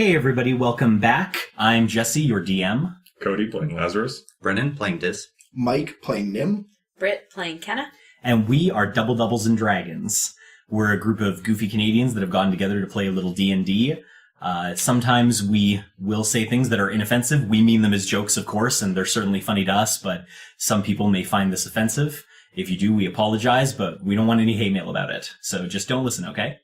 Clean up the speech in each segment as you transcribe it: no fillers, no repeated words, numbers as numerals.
Hey everybody, welcome back. I'm Jesse, your DM. Cody playing Lazarus. Brennan playing Diz. Mike playing Nim. Britt playing Kenna. And we are Double Doubles and Dragons. We're a group of goofy Canadians that have gotten together to play a little D&D. Sometimes we will say things that are inoffensive. We mean them as jokes, of course, and they're certainly funny to us, but some people may find this offensive. If you do, we apologize, but we don't want any hate mail about it. So just don't listen, okay?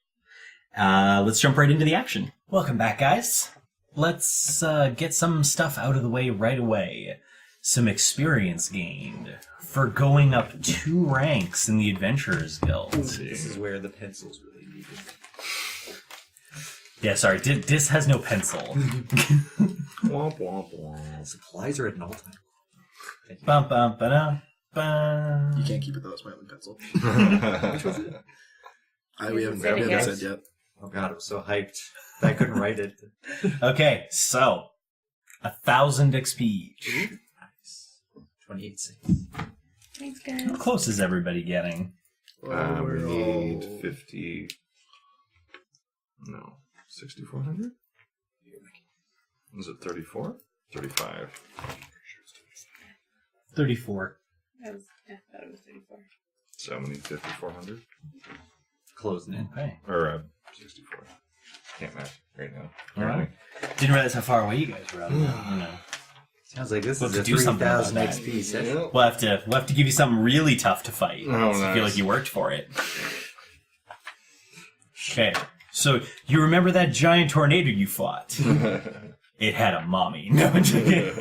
Let's jump right into the action. Welcome back, guys. Let's get some stuff out of the way right away. Some experience gained for going up 2 ranks in the Adventurers Guild. This is where the pencil's really needed. Yeah, sorry, Dis has no pencil. Womp womp womp. Supplies are at an all-time. Bum, bum, ba-dum, bum. You can't keep it though, it's my only pencil. Which was it? We haven't said yet. Oh god, I was so hyped. I couldn't write it. Okay, so 1,000 XP. Nice. 28 saves. Thanks, guys. How close is everybody getting? We need 50... No. 6,400? Is it 34? 35. 34. I thought it was 34. So we need 5,400? Closing in. Okay. Or 64. Can't match right now. Alright. Didn't realize how far away you guys were out of that. You know. Sounds like this We'll is have a to do something about 3,000 that. XP session. We'll have to give you something really tough to fight. Oh, so you nice. feel like you worked for it. Okay. So you remember that giant tornado you fought? It had a mommy. No, I'm just kidding.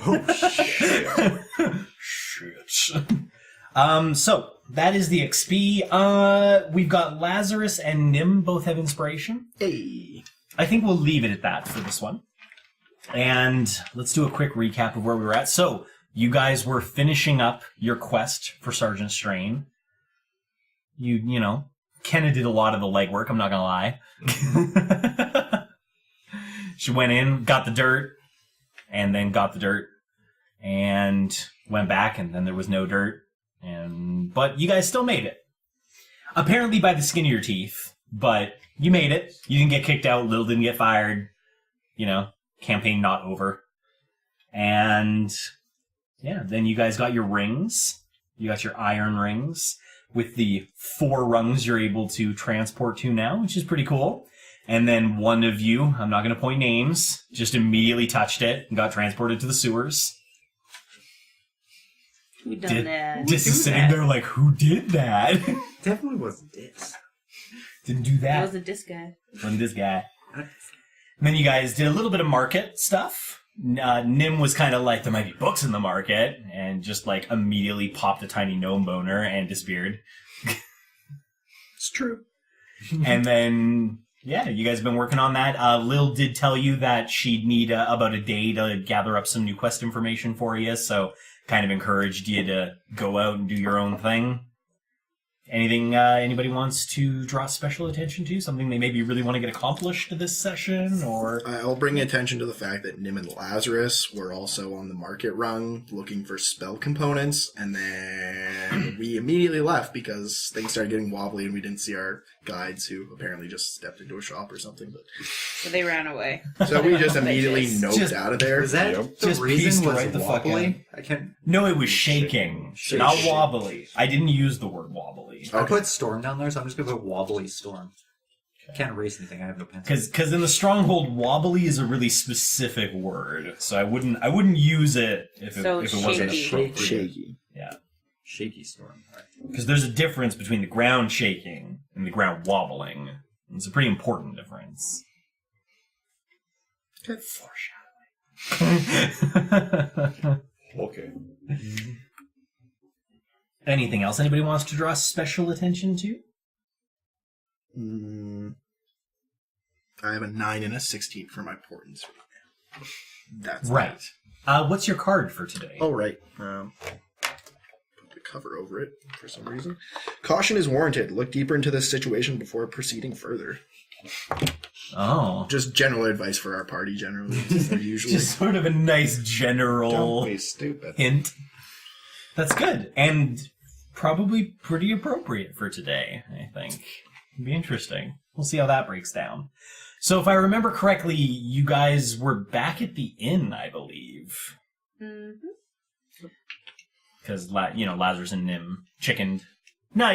Shit. So that is the XP. We've got Lazarus and Nim both have inspiration. Hey. I think we'll leave it at that for this one. And let's do a quick recap of where we were at. So you guys were finishing up your quest for Sergeant Strain. You know, Kenna did a lot of the legwork, I'm not gonna lie. She went in, got the dirt, and then got the dirt, and went back, and then there was no dirt. But you guys still made it. Apparently by the skin of your teeth, but you made it. You didn't get kicked out, Lil didn't get fired. You know, campaign not over. And yeah, then you guys got your rings. You got your iron rings with the 4 rungs you're able to transport to now, which is pretty cool. And then one of you, I'm not going to point names, just immediately touched it and got transported to the sewers. Who done that? Dis is sitting there like, who did that? Definitely wasn't Diz. Didn't do That that. wasn't this guy. Wasn't this guy. And then you guys did a little bit of market stuff. Nim was kind of like, there might be books in the market, and just like immediately popped a tiny gnome boner and disappeared. It's true. And then, yeah, you guys have been working on that. Lil did tell you that she'd need about a day to gather up some new quest information for you, so kind of encouraged you to go out and do your own thing. Anything anybody wants to draw special attention to? Something they maybe really want to get accomplished this session, or... I'll bring attention to the fact that Nim and Lazarus were also on the market rung looking for spell components, and then we immediately left because things started getting wobbly and we didn't see our guides, who apparently just stepped into a shop or something. So they ran away. So we just immediately noped Just- out of there. Was that Yep. the Just reason pieced was right the fuck wobbly? I can't... No, it was shaking. Shaking. Not wobbly. I didn't use the word wobbly. I put storm down there, so I'm just going to put wobbly storm. Can't erase anything, I have no pencil. Because in the Stronghold, wobbly is a really specific word, so I wouldn't use it if it wasn't shaky. appropriate. Shaky. Yeah, Shaky storm. Right. because there's a difference between the ground shaking and the ground wobbling. It's a pretty important difference. Okay. Foreshadowing. Okay. Anything else anybody wants to draw special attention to? I have a 9 and a 16 for my portents right now. That's Right. What's your card for today? Oh, right. Put the cover over it for some reason. Caution is warranted. Look deeper into this situation before proceeding further. Oh. Just general advice for our party, generally. Usually. Just sort of a nice general Don't be stupid. hint. That's good. And probably pretty appropriate for today, I think. It'd be interesting. We'll see how that breaks down. So if I remember correctly, you guys were back at the inn, I believe. Mm-hmm. Because, Lazarus and Nim chickened. No,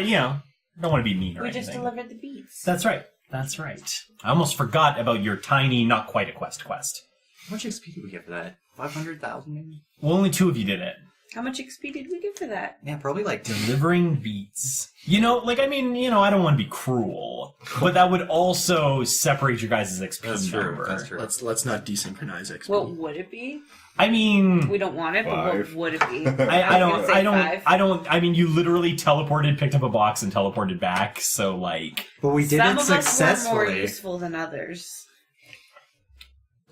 don't want to be mean or We anything. just delivered the beats. That's right. That's right. I almost forgot about your tiny, not quite a quest. How much XP did we get for that? 500,000 maybe? Well, only 2 of you did it. How much XP did we get for that? Yeah, probably like 2. Delivering beats. I don't want to be cruel, but that would also separate your guys' XP number. That's true. Let's not desynchronize XP. What would it be? I mean, We don't want it, but what 5. would it be? I was gonna say 5. I mean, you literally teleported, picked up a box, and teleported back, so, like... But we did Some it of us were more successfully. useful than others.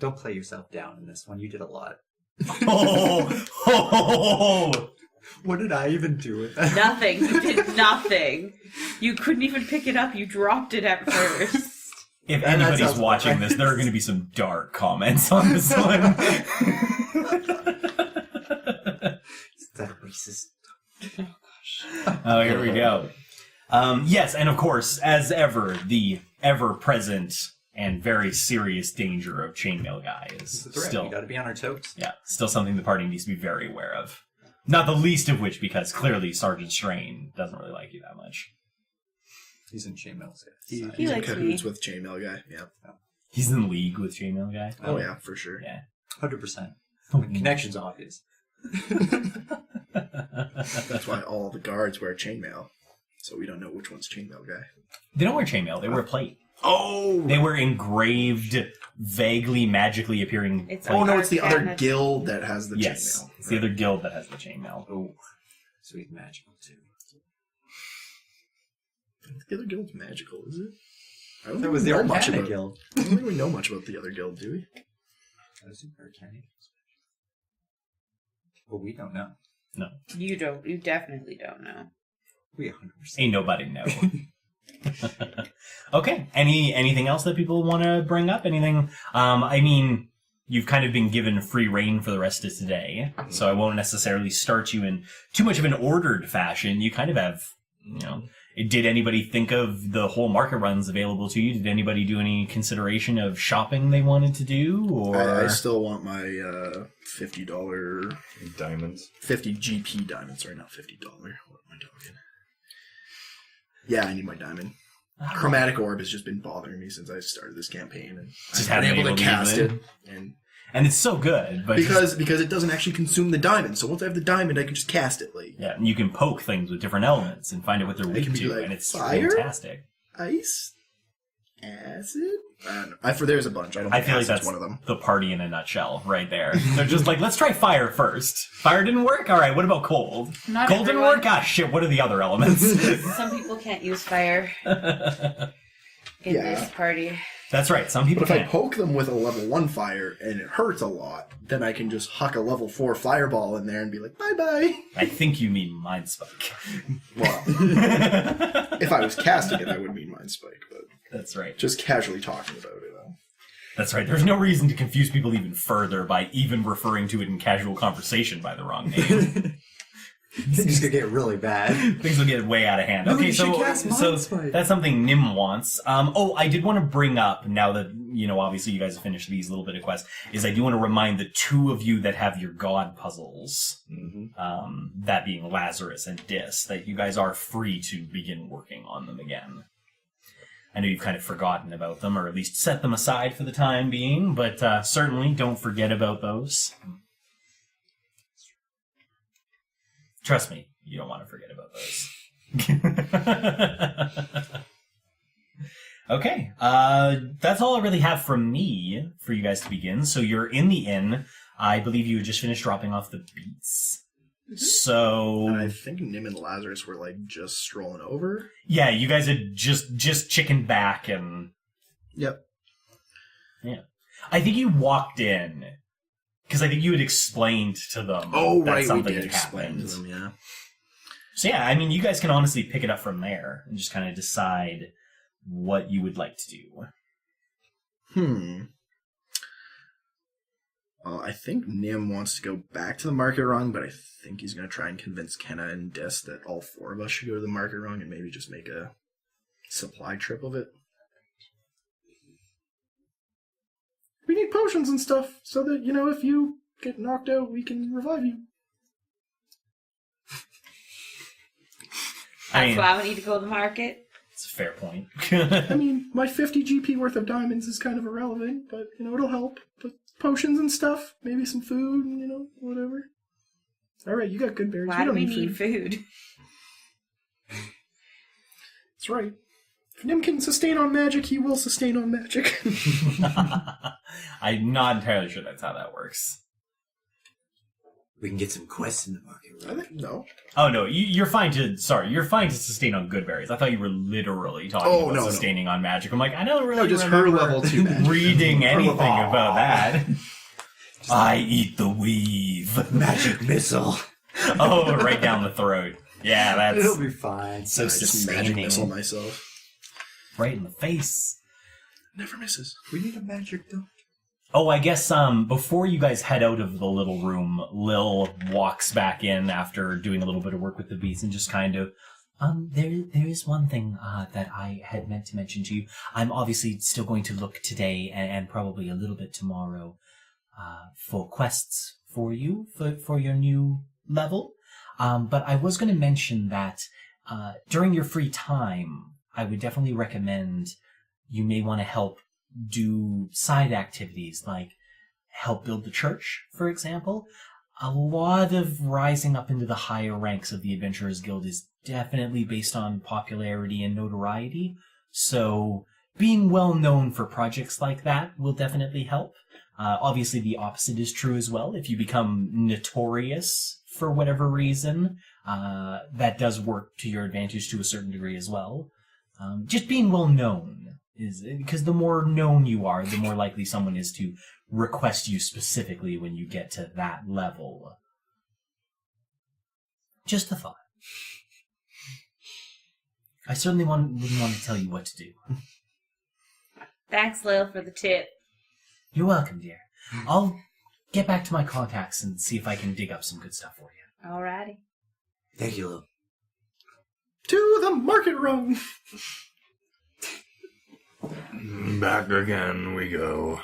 Don't play yourself down in this one. You did a lot. Oh! What did I even do with that? Nothing. You did nothing. You couldn't even pick it up. You dropped it at first. If And that anybody's sounds watching right. this, there are going to be some dark comments on this one. Is that racist? Oh, here we go. Yes, and of course, as ever, the ever-present and very serious danger of chainmail guy is It's a threat. still, We gotta be on our toes. still something the party needs to be very aware of. Not the least of which because clearly Sergeant Strain doesn't really like you that much. He's in chainmail's He, He he's in likes cahoots me. with Chainmail Guy. Yeah. He's in league with chainmail guy. Oh yeah, for sure. Yeah. 100%. The connection's obvious. That's why all the guards wear chainmail, so we don't know which one's Chainmail Guy. They don't wear chainmail, they wear plate. Oh, They were engraved, vaguely, magically appearing. It's plate. oh no, it's the other Arcana. guild that has the Yes, chainmail. it's the other guild that has the chainmail. Oh, sweet magical too. The other guild's magical, is it? I don't That think was we the know much Arcana about. Guild. I don't think we know much about the other guild, do we? That was the Arcana. But we don't know. No, You don't. You definitely don't know. We 100%. ain't nobody know. Okay. Anything else that people want to bring up? Anything? I mean, you've kind of been given free reign for the rest of today, so I won't necessarily start you in too much of an ordered fashion. You kind of have, Did anybody think of the whole market runs available to you? Did anybody do any consideration of shopping they wanted to do? Or I still want my $50, Diamonds. 50 GP diamond. Sorry, not $50. What am I talking? Yeah, I need my diamond. Chromatic orb has just been bothering me since I started this campaign, and Just I've been haven't able to been able to cast use it. And it's so good, but because it doesn't actually consume the diamond. So once I have the diamond, I can just cast it. Like yeah, and you can poke things with different elements and find out what they're weak can be to, like, and it's fire? fantastic. ice, acid. I don't know. There's a bunch. I don't. I think feel like acid's that's one of them. the party in a nutshell, right there. They're just like, let's try fire first. Fire didn't work. All right, what about cold? Not Cold didn't everyone. work. Ah, shit. What are the other elements? Some people can't use fire in Yeah. this party. That's right. Some people But if I can. poke them with a level 1 fire and it hurts a lot, then I can just huck a level 4 fireball in there and be like, bye bye. I think you mean Mind Spike. Well, if I was casting it, I would mean Mind Spike, but That's right. just casually talking about it. That's right. There's no reason to confuse people even further by even referring to it in casual conversation by the wrong name. Things could get really bad. Things will get way out of hand. No, Okay, you should cast so Mind Spike. that's something Nim wants. I did want to bring up, now that, obviously you guys have finished these little bit of quests, is I do want to remind the 2 of you that have your god puzzles, that being Lazarus and Dis, that you guys are free to begin working on them again. I know you've kind of forgotten about them, or at least set them aside for the time being, but certainly don't forget about those. Trust me, you don't want to forget about those. Okay, that's all I really have from me for you guys to begin. So you're in the inn. I believe you had just finished dropping off the beats. So And I think Nim and Lazarus were like just strolling over. yeah, you guys had just chickened back, and Yep. yeah, I think you walked in because I think you had explained to them. Oh, that right, we something did had explain to happened. them, yeah. So yeah, I mean, you guys can honestly pick it up from there and just kind of decide what you would like to do. I think Nim wants to go back to the market rung, but I think he's going to try and convince Kenna and Des that all 4 of us should go to the market rung and maybe just make a supply trip of it. We need potions and stuff so that, if you get knocked out, we can revive you. That's why we need to go to the market. It's a fair point. I mean, my 50 GP worth of diamonds is kind of irrelevant, but, it'll help. But potions and stuff, maybe some food, whatever. Alright, you got good berries. Why do we need food? That's right. If Nim can sustain on magic, he will sustain on magic. I'm not entirely sure that's how that works. We can get some quests in the market, I right? think, no. Oh no, you're fine to sustain on good berries. I thought you were literally talking about no. sustaining on magic. I'm like, I don't really just her remember level 2 magic. reading anything Aww. about that. I eat the weave. Magic missile. Oh, right down the throat. Yeah, It'll that's be fine. so I just magic missile sustaining. myself. Right in the face. Never misses. We need a magic dog. Oh, I guess before you guys head out of the little room, Lil walks back in after doing a little bit of work with the bees and just kind of, there is one thing that I had meant to mention to you. I'm obviously still going to look today and probably a little bit tomorrow for quests for you for your new level. But I was going to mention that during your free time, I would definitely recommend you may want to help do side activities like help build the church, for example. A lot of rising up into the higher ranks of the Adventurers Guild is definitely based on popularity and notoriety. So being well known for projects like that will definitely help. Obviously the opposite is true as well. If you become notorious for whatever reason, that does work to your advantage to a certain degree as well. Just being well known is because the more known you are, the more likely someone is to request you specifically when you get to that level. Just a thought. I certainly wouldn't want to tell you what to do. Thanks, Lil, for the tip. You're welcome, dear. I'll get back to my contacts and see if I can dig up some good stuff for you. Alrighty. Thank you, Lil. To the market rung! Back again we go.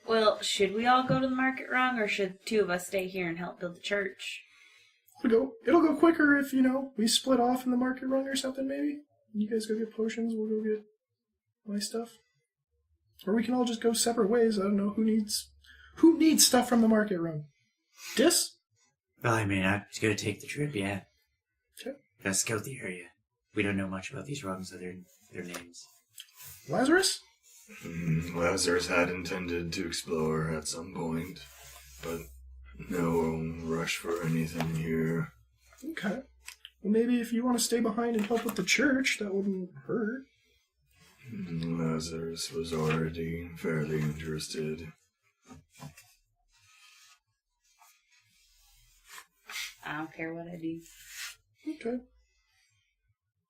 Well, should we all go to the market rung, or should the two of us stay here and help build the church? It'll go quicker if, we split off in the market rung or something, maybe. You guys go get potions, we'll go get my stuff. Or we can all just go separate ways. I don't know, who needs stuff from the market rung? Dis? Well, I mean, I'm just gonna take the trip, yeah. Okay. Gotta scout the area. We don't know much about these rungs other than their names. Lazarus? Lazarus had intended to explore at some point, but no rush for anything here. Okay. Well, maybe if you want to stay behind and help with the church, that wouldn't hurt. Lazarus was already fairly interested. I don't care what I do. Okay.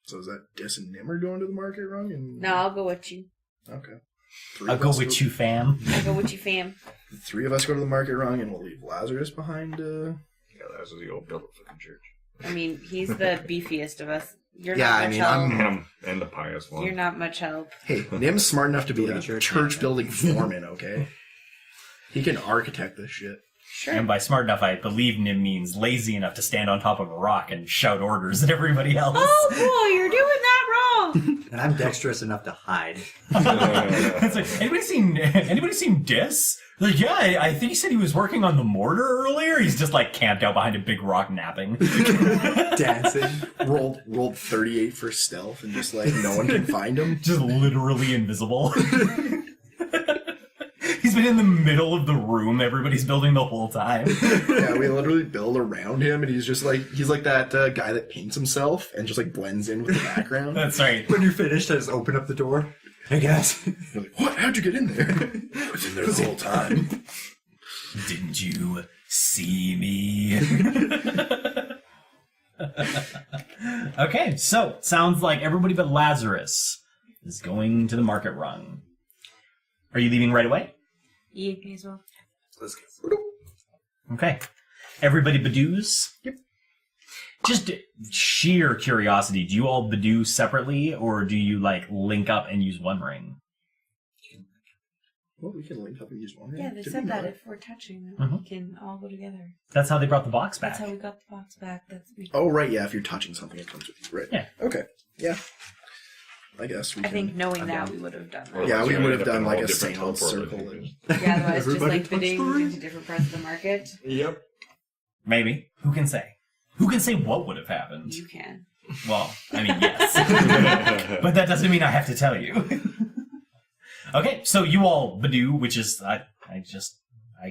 So is that Dis and Nim are going to the market rung? And... No, I'll go with you. Okay. I'll go with you, fam. I'll go with you, fam. The three of us go to the market rung, and we'll leave Lazarus behind. Yeah, Lazarus is the old built fucking church. I mean, he's the beefiest of us. You're Yeah, not I much mean, help. And the pious one. You're not much help. Hey, Nim's smart enough to be a Church church-building foreman, okay? He can architect this shit. Sure. And by smart enough, I believe Nim means lazy enough to stand on top of a rock and shout orders at everybody else. Oh boy, you're doing that wrong. And I'm dexterous enough to hide. It's like, anybody seen Dis? Like, yeah, I think he said he was working on the mortar earlier. He's just like camped out behind a big rock napping. Dancing. Rolled 38 for stealth, and just like no one can find him. Just literally invisible. He's been in the middle of the room everybody's building the whole time. Yeah, we literally build around him, and he's like that guy that paints himself and just like blends in with the background. That's right. When you're finished, I just open up the door. Hey, guys. You're like, what? How'd you get in there? I was in there the whole time. Didn't you see me? Okay, so sounds like everybody but Lazarus is going to the market rung. Are you leaving right away? You may as well. Let's go. Okay. Everybody badoos? Yep. Just sheer curiosity, do you all badoo separately, or do you, like, link up and use one ring? Well, we can link up and use one. Yeah, they Did said we that not? if we're touching, Mhm. we can all go together. That's how they brought the box back. That's how we got the box back. Oh, right, yeah, if you're touching something, it comes with you. Right. Yeah. Okay. Yeah. I guess we I can. think knowing that, we would have done that. Yeah, we Yeah, would end have up done in like all a different seance teleport circle. locations. Yeah, otherwise just Everybody like bidding touch the ring. into different parts of the market. Yep. Maybe. Who can say? Who can say what would have happened? You can. Well, I mean, yes. But that doesn't mean I have to tell you. Okay, so you all badoo, which is, I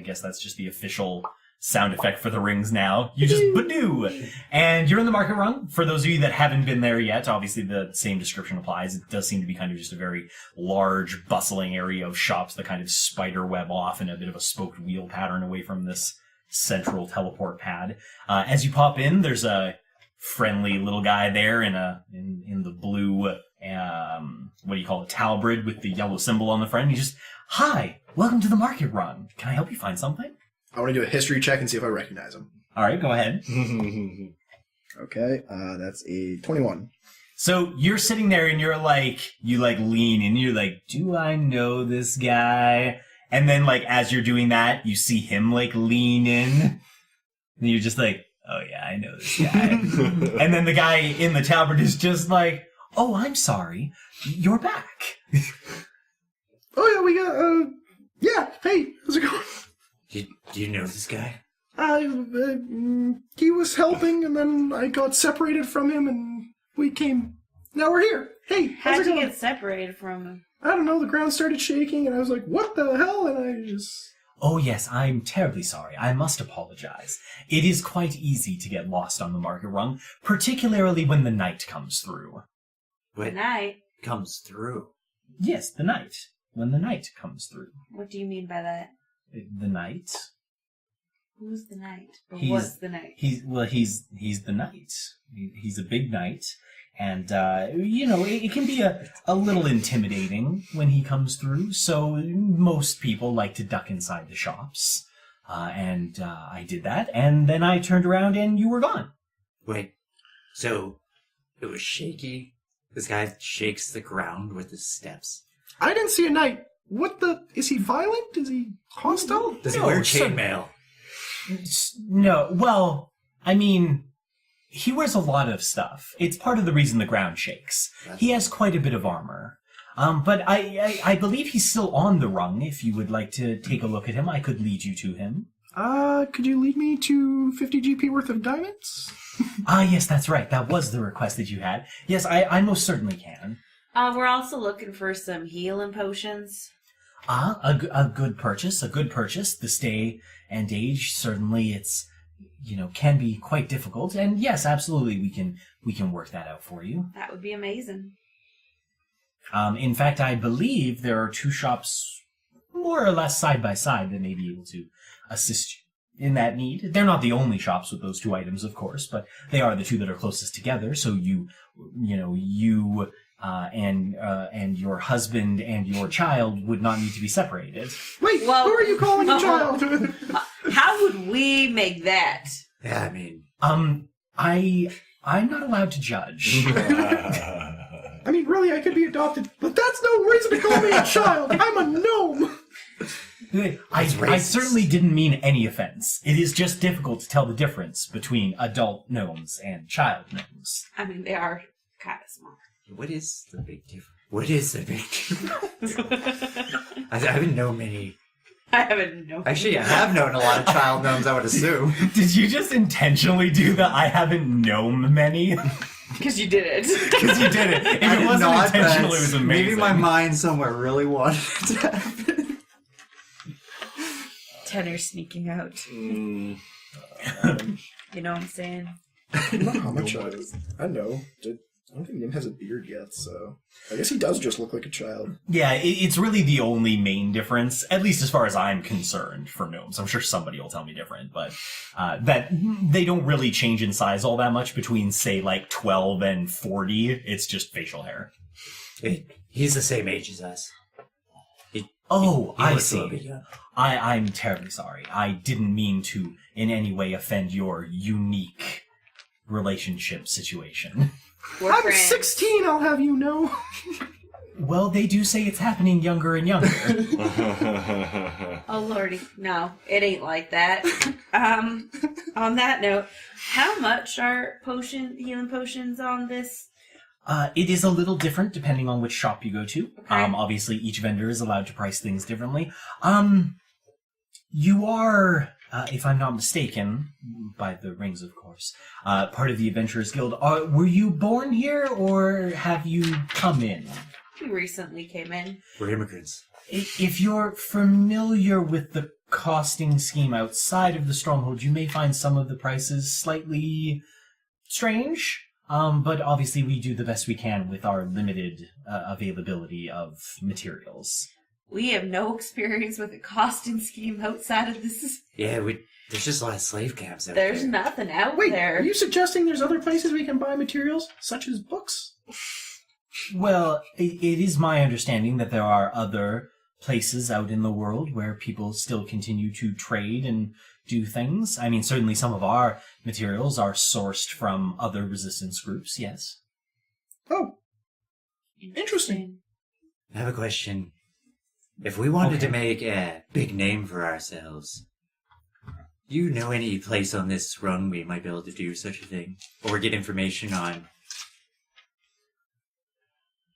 guess that's just the official sound effect for the rings now. You just badoo! And you're in the market rung. For those of you that haven't been there yet, obviously the same description applies. It does seem to be kind of just a very large, bustling area of shops that kind of spider web off in a bit of a spoked wheel pattern away from this central teleport pad. As you pop in, there's a friendly little guy there in the blue, what do you call it, talbrid with the yellow symbol on the front. He just, hi, welcome to the market run. Can I help you find something? I want to do a history check and see if I recognize him. All right, go ahead. Okay, that's a 21. So you're sitting there and you lean in, you're like, do I know this guy? And then as you're doing that, you see him lean in. And you're just like, oh yeah, I know this guy. And then the guy in the talberd is just like, oh, I'm sorry, you're back. Oh yeah, we got, yeah, hey, how's it going? Do you know this guy? He was helping, and then I got separated from him, and we came. Now we're here. Hey, how's How'd it you going? get separated from him? I don't know. The ground started shaking, and I was like, "What the hell?" And I just. Oh yes, I'm terribly sorry. I must apologize. It is quite easy to get lost on the market rung, particularly when the night comes through. What Night. comes through? Yes, the night. When the night comes through. What do you mean by that? The night? Who's the knight? Or He's- was the knight? He's the knight. He's a big knight. And, it can be a little intimidating when he comes through, so most people like to duck inside the shops. I did that, and then I turned around and you were gone. Wait, so it was shaky? This guy shakes the ground with his steps. I didn't see a knight. What the? Is he violent? Is he hostile? Does he No, wear sir. chainmail? No, well, I mean, he wears a lot of stuff. It's part of the reason the ground shakes. He has quite a bit of armor. But I believe he's still on the rung. If you would like to take a look at him, I could lead you to him. Could you lead me to 50 GP worth of diamonds? Yes, that's right. That was the request that you had. Yes, I most certainly can. We're also looking for some healing potions. A good purchase, This day and age, certainly it's, can be quite difficult. And yes, absolutely, we can work that out for you. That would be amazing. In fact, I believe there are two shops more or less side by side that may be able to assist you in that need. They're not the only shops with those two items, of course, but they are the two that are closest together. So you and your husband and your child would not need to be separated. Wait, Well- who are you calling a child? How would we make that? Yeah, I mean, I'm not allowed to judge. I mean, really, I could be adopted, but that's no reason to call me a child. I'm a gnome. I racist. certainly didn't mean any offense. It is just difficult to tell the difference between adult gnomes and child gnomes. I mean, they are kind of small. what is the big difference? What is the big difference? I haven't known many. I haven't known. Actually, I have known a lot of child gnomes, I would assume. Did you just intentionally do the I haven't known many? Because you did it. Because you did it. If I it did wasn't not, intentional, but it was amazing. Maybe my mind somewhere really wanted it to happen. Tenor sneaking out. Mm, You know what I'm saying? I don't know how much I know. I don't think Nim has a beard yet, so I guess he does just look like a child. Yeah, it's really the only main difference, at least as far as I'm concerned, for gnomes. I'm sure somebody will tell me different, but that they don't really change in size all that much between, say, 12 and 40. It's just facial hair. He's the same age as us. Oh, He I looks a little see. bit young. I'm terribly sorry. I didn't mean to in any way offend your unique relationship situation. We're I'm friends. 16, I'll have you know. Well, they do say it's happening younger and younger. Oh lordy, no, it ain't like that. On that note, how much are healing potions on this? It is a little different depending on which shop you go to. Okay. Obviously, each vendor is allowed to price things differently. You are, if I'm not mistaken, by the rings, of course, part of the Adventurers Guild. Were you born here, or have you come in? We recently came in. We're immigrants. If you're familiar with the costing scheme outside of the Stronghold, you may find some of the prices slightly strange. But obviously we do the best we can with our limited availability of materials. We have no experience with the costing scheme outside of this. Yeah, there's just a lot of slave camps out There's there. nothing out Wait, there. are you suggesting there's other places we can buy materials, such as books? Well, it is my understanding that there are other places out in the world where people still continue to trade and do things. I mean, certainly some of our materials are sourced from other resistance groups, yes. Oh, interesting. I have a question. If we wanted to make a big name for ourselves, do you know any place on this run we might be able to do such a thing? Or get information on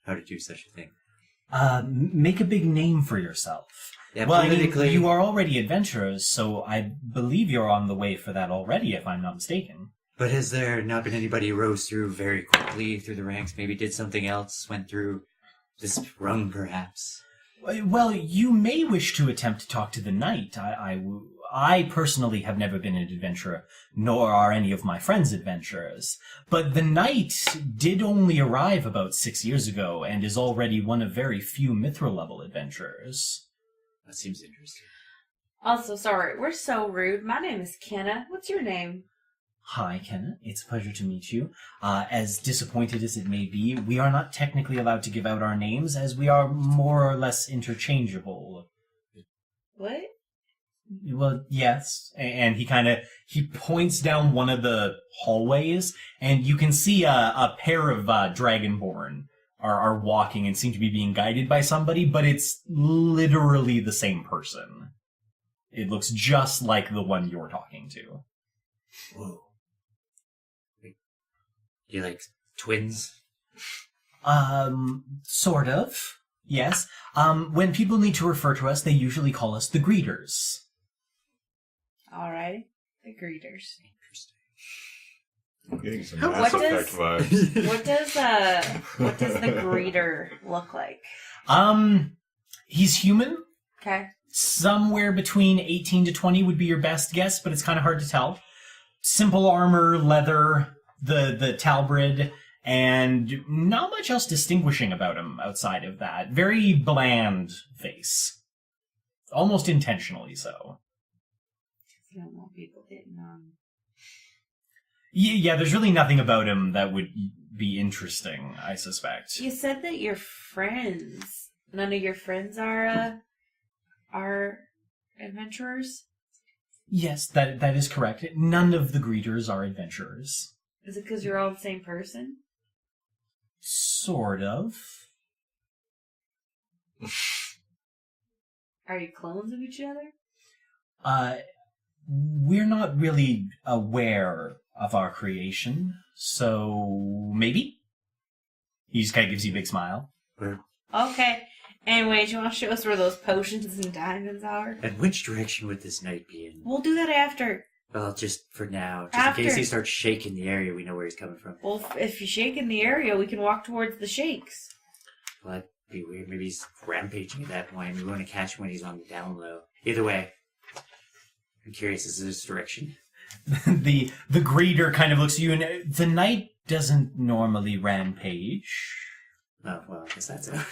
how to do such a thing? Make a big name for yourself. Yeah, Well, I mean, politically, you are already adventurers, so I believe you're on the way for that already, if I'm not mistaken. but has there not been anybody who rose through very quickly through the ranks, maybe did something else, went through this run perhaps? Well, you may wish to attempt to talk to the knight. I personally have never been an adventurer, nor are any of my friends adventurers. But the knight did only arrive about 6 years ago, and is already one of very few mithril-level adventurers. That seems interesting. Also, sorry, we're so rude. My name is Kenna. What's your name? Hi, Kenna. It's a pleasure to meet you. As disappointed as it may be, we are not technically allowed to give out our names, as we are more or less interchangeable. What? Well, yes. And he points down one of the hallways, and you can see a pair of Dragonborn are walking and seem to be being guided by somebody, but it's literally the same person. It looks just like the one you're talking to. Whoa. You like twins? Sort of. Yes. When people need to refer to us, they usually call us the Greeters. Alright. The greeters. I'm getting some How- Mass what Effect does- vibes. What does the greeter look like? He's human. Okay. Somewhere between 18 to 20 would be your best guess, but it's kind of hard to tell. Simple armor, leather, the talbrid, and not much else distinguishing about him outside of that. Very bland face. Almost intentionally so. You don't want people hitting on. Yeah, there's really nothing about him that would be interesting, I suspect. You said that your friends. None of your friends are adventurers? Yes, that is correct. None of the greeters are adventurers. Is it because you're all the same person? Sort of. Are you clones of each other? We're not really aware of our creation, so maybe? He just kind of gives you a big smile. Okay. Anyways, you want to show us where those potions and diamonds are? And which direction would this knight be in? We'll do that after. Well, just for now. Just After. in case he starts shaking the area, we know where he's coming from. Well, if you shake in the area, we can walk towards the shakes. Well, that'd be weird. Maybe he's rampaging at that point. We want to catch him when he's on the down low. Either way, I'm curious as to his direction. the greeter kind of looks at you, and the knight doesn't normally rampage. Oh, well, I guess that's out.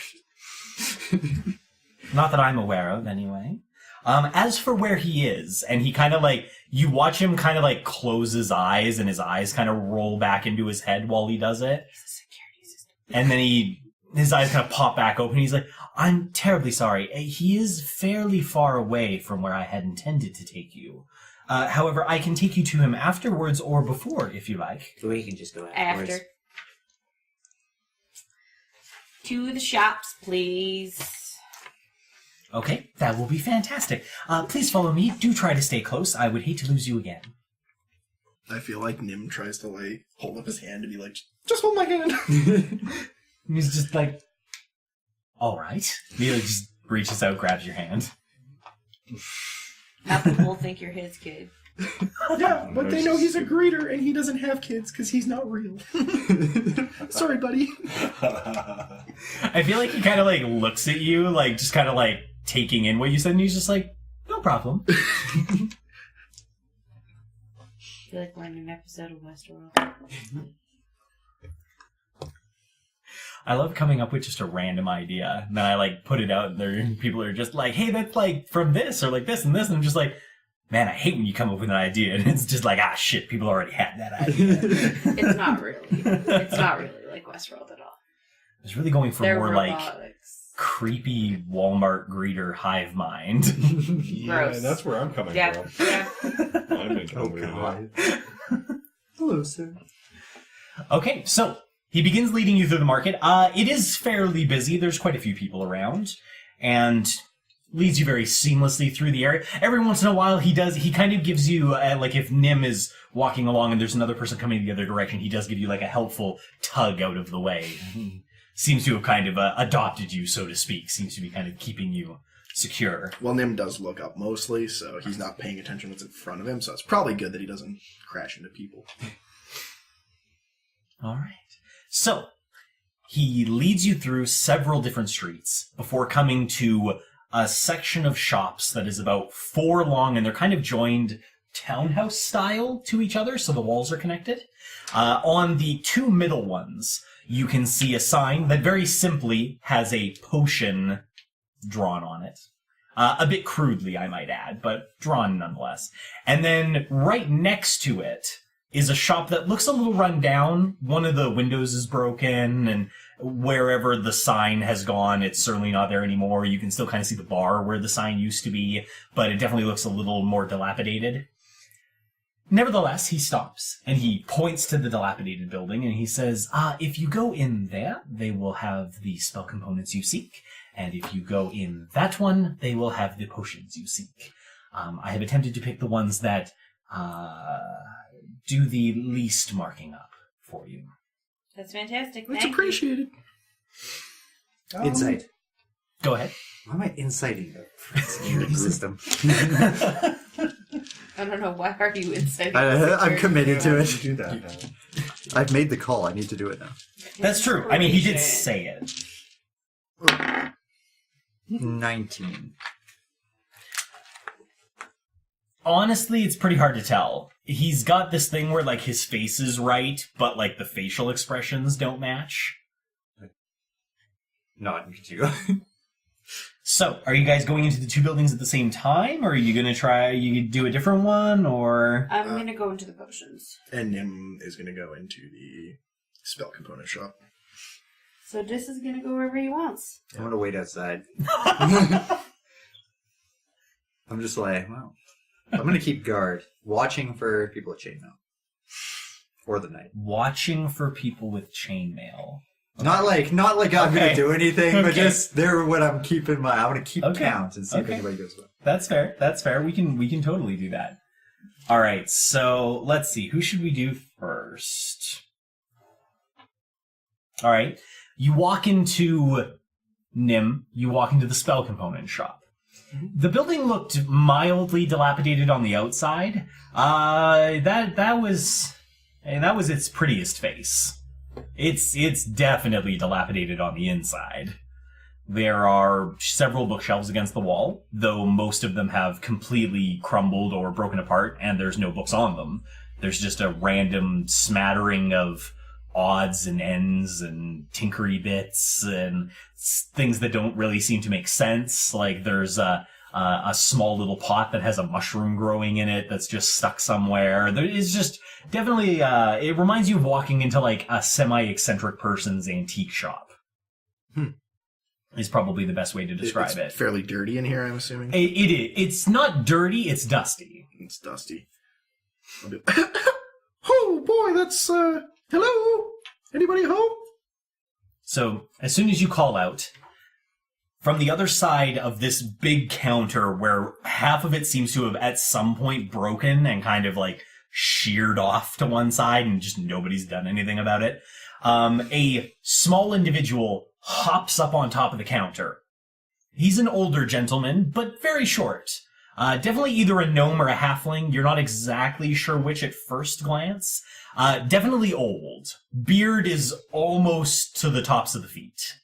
Not that I'm aware of, anyway. As for where he is, and he kind of you watch him kind of close his eyes, and his eyes kind of roll back into his head while he does it. He's a security system. And then his eyes kind of pop back open. He's like, I'm terribly sorry. He is fairly far away from where I had intended to take you. However, I can take you to him afterwards or before, if you like. We can just go afterwards. After. to the shops, please. Okay, that will be fantastic. Please follow me. Do try to stay close. I would hate to lose you again. I feel like Nim tries to, like, hold up his hand to be like, just hold my hand. He's just like, all right. He like, just reaches out, grabs your hand. Now people think you're his kid. Yeah, but they know he's a greeter and he doesn't have kids because he's not real. Sorry, buddy. I feel like he kind of like looks at you, like just kind of like taking in what you said, and he's just like, no problem. I feel like we're in an episode of Westworld. I love coming up with just a random idea, and then I like put it out, and there people are just like, hey, that's like from this, or like this and this, and I'm just like, man, I hate when you come up with an idea, and it's just like, ah, shit, people already had that idea. It's not really. It's not really like Westworld at all. I was really going for They're more like robotics. creepy Walmart greeter hive mind. Yeah, Gross. that's where I'm coming Yeah, from. yeah. I'm making a weird. Hello, sir. Okay, so he begins leading you through the market. It is fairly busy. There's quite a few people around, and leads you very seamlessly through the area. Every once in a while, he kind of gives you, like if Nim is walking along and there's another person coming the other direction, he does give you like a helpful tug out of the way. He seems to have kind of adopted you, so to speak. Seems to be kind of keeping you secure. Well, Nim does look up mostly, so he's not paying attention what's in front of him, so it's probably good that he doesn't crash into people. All right. So, he leads you through several different streets before coming to a section of shops that is about 4 long, and they're kind of joined townhouse style to each other, so the walls are connected. On the 2 middle ones, you can see a sign that very simply has a potion drawn on it. A bit crudely, I might add, but drawn nonetheless. And then right next to it is a shop that looks a little run down. One of the windows is broken, and wherever the sign has gone, it's certainly not there anymore. You can still kind of see the bar where the sign used to be, but it definitely looks a little more dilapidated. Nevertheless, he stops, and he points to the dilapidated building, and he says, if you go in there, they will have the spell components you seek, and if you go in that one, they will have the potions you seek. I have attempted to pick the ones that do the least marking up for you. That's fantastic. It's Thank you. appreciated. Insight. Go ahead. Why am I inciting the security system? I don't know. Why are you inside? I'm committed to You it. do that now. I've made the call. I need to do it now. That's true. I mean, he did say it. 19. Honestly, it's pretty hard to tell. He's got this thing where, like, his face is right, but, like, the facial expressions don't match. Not you. So, are you guys going into the 2 buildings at the same time, or are you going to try, you do a different one, or... I'm going to go into the potions. And Nim is going to go into the spell component shop. So this is going to go wherever he wants. I'm going to wait outside. I'm just like, well, I'm going to keep guard, watching for people with chainmail. For the night. Watching for people with chainmail. Not like I'm Okay. gonna do anything, but Okay. just they're what I'm keeping my. I want to keep Okay. count and see if Okay. anybody goes with. That's fair. That's fair. We can totally do that. All right. So let's see. Who should we do first? All right. You walk into Nim. You walk into the spell component shop. The building looked mildly dilapidated on the outside. That was its prettiest face. It's definitely dilapidated on the inside. There are several bookshelves against the wall, though most of them have completely crumbled or broken apart, and there's no books on them. There's just a random smattering of odds and ends and tinkery bits and things that don't really seem to make sense. Like there's a small little pot that has a mushroom growing in it that's just stuck somewhere. There is just definitely, it reminds you of walking into like a semi-eccentric person's antique shop. Is probably the best way to describe It's it. fairly dirty in here, I'm assuming. It is. It's not dirty, it's dusty. It's dusty. I'll do... Oh boy, that's hello? Anybody home? So as soon as you call out, from the other side of this big counter where half of it seems to have at some point broken and kind of like sheared off to one side and just nobody's done anything about it, a small individual hops up on top of the counter. He's an older gentleman, but very short. Definitely either a gnome or a halfling. You're not exactly sure which at first glance. Definitely old. Beard is almost to the tops of the feet.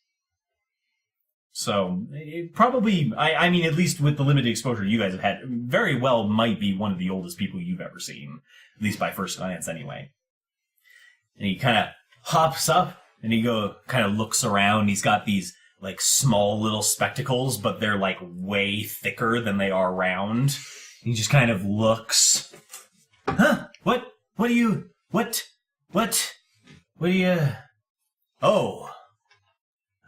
So, it probably, I mean, at least with the limited exposure you guys have had, very well might be one of the oldest people you've ever seen. At least by first glance, anyway. And he kind of hops up, and he kind of looks around. He's got these, like, small little spectacles, but they're, like, way thicker than they are round. He just kind of looks. Huh? What do you... Oh.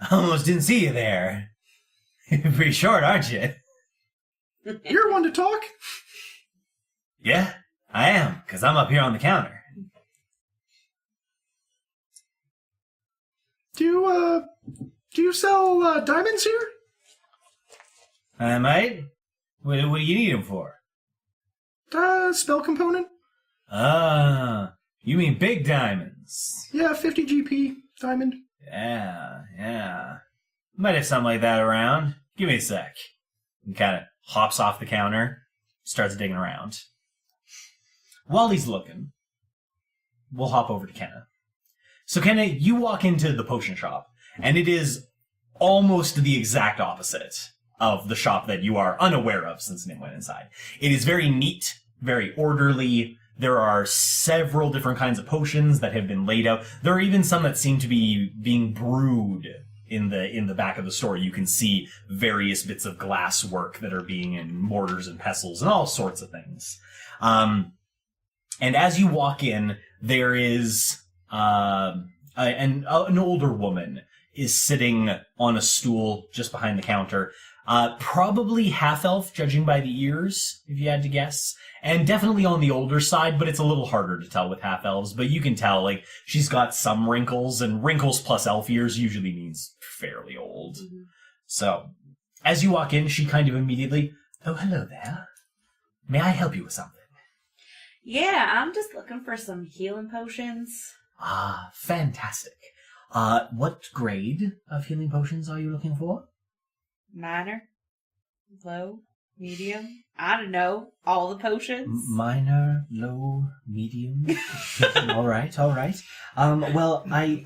I almost didn't see you there. You're pretty short, aren't you? You're one to talk. Yeah, I am, because I'm up here on the counter. Do you sell diamonds here? I might. What do you need them for? Spell component? Ah, you mean big diamonds. Yeah, 50 GP diamond. Yeah. Might have something like that around. Give me a sec. And kind of hops off the counter, starts digging around. While he's looking, we'll hop over to Kenna. So Kenna, you walk into the potion shop, and it is almost the exact opposite of the shop that you are unaware of since Nim went inside. It is very neat, very orderly. There are several different kinds of potions that have been laid out. There are even some that seem to be being brewed in the back of the store. You can see various bits of glass work that are being in mortars and pestles and all sorts of things. And as you walk in, there is an older woman is sitting on a stool just behind the counter. Probably half-elf, judging by the ears, if you had to guess. And definitely on the older side, but it's a little harder to tell with half-elves. But you can tell, like, she's got some wrinkles, and wrinkles plus elf ears usually means fairly old. Mm-hmm. So, as you walk in, she kind of immediately, "Oh, hello there. May I help you with something?" Yeah, I'm just looking for some healing potions. Ah, fantastic. What grade of healing potions are you looking for? Minor? Low? Medium? I don't know. All the potions? Minor, low, medium. All right. Well, I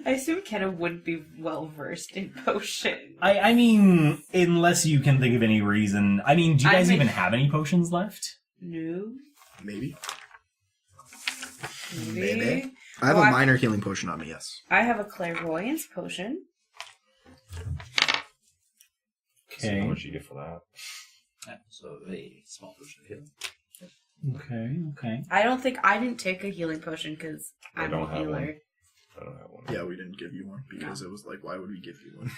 assume Kenna wouldn't be well versed in potions. I mean, unless you can think of any reason. I mean, do you guys even have any potions left? No. Maybe. Maybe. I have a minor healing potion on me, yes. I have a clairvoyance potion. Okay. So how much you get for that? So a small potion of healing. Okay. I didn't take a healing potion because I'm a healer. I don't have one. Yeah, we didn't give you one because it was like, why would we give you one?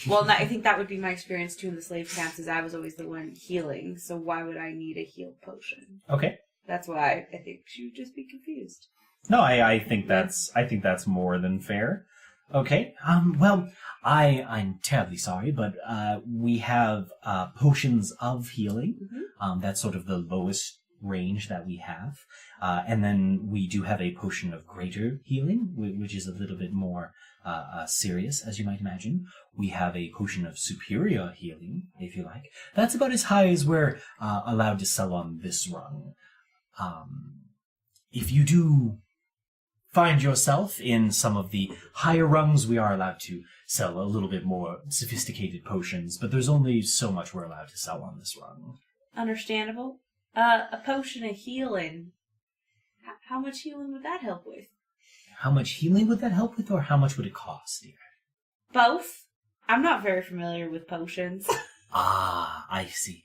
Well, I think that would be my experience too in the slave camps, is I was always the one healing, so why would I need a heal potion? Okay. That's why I think she would just be confused. No, I think that's more than fair. Okay. Well, I'm terribly sorry, but we have potions of healing. Mm-hmm. That's sort of the lowest range that we have. And then we do have a potion of greater healing, which is a little bit more serious, as you might imagine. We have a potion of superior healing, if you like. That's about as high as we're allowed to sell on this rung. If you do find yourself in some of the higher rungs, we are allowed to sell a little bit more sophisticated potions, but there's only so much we're allowed to sell on this rung. Understandable. A potion of healing. How much healing would that help with? How much healing would that help with, or how much would it cost, dear? Both. I'm not very familiar with potions. Ah, I see.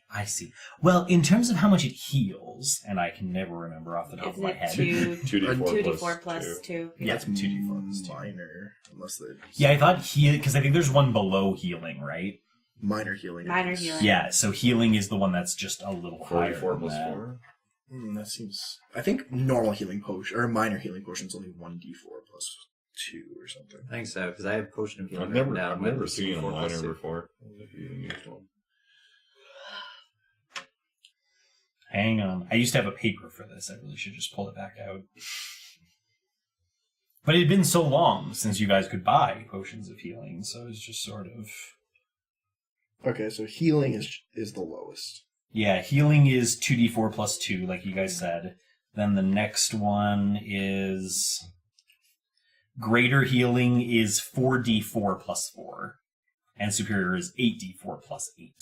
Well, in terms of how much it heals, and I can never remember off the top of my head. 2d4 plus 2. Yeah, it's 2d4 plus 2. Minor, unless they... Yeah, I thought because I think there's one below healing, right? Minor healing. Minor healing. Yeah, so healing is the one that's just a little higher. 44 than plus that. 4. That seems... I think normal healing potion, or minor healing potion is only 1d4 plus 2 or something. I think so, because I have potion of healing. I've never, written down I've with never seen a 4 plus miner 2. before. If you used one. Hang on. I used to have a paper for this. I really should just pull it back out. But it had been so long since you guys could buy potions of healing, so it's just sort of... Okay, so healing is the lowest. Yeah, healing is 2d4 plus 2, like you guys said. Then the next one is... Greater healing is 4d4 plus 4. And superior is 8d4 plus 8.